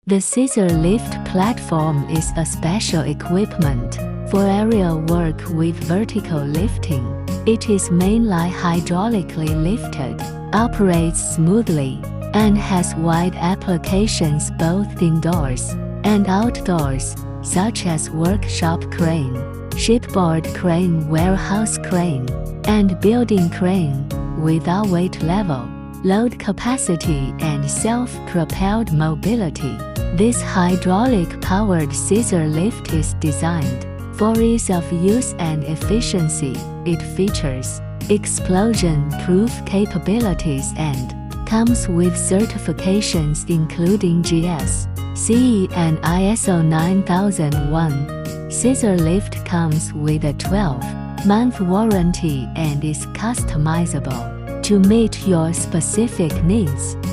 The Scissor lift platform is a special equipment for aerial work with vertical lifting. It is mainly hydraulically lifted, operates smoothly, and has wide applications both indoors and outdoors, such as workshop crane, shipboard crane, warehouse crane, and building crane, without weight level, load capacity, and self-propelled mobility. This hydraulic-powered scissor lift is designed for ease of use and efficiency. It features explosion-proof capabilities and comes with certifications including GS, CE, and ISO 9001. Scissor lift comes with a 12-month warranty and is customizable to meet your specific needs.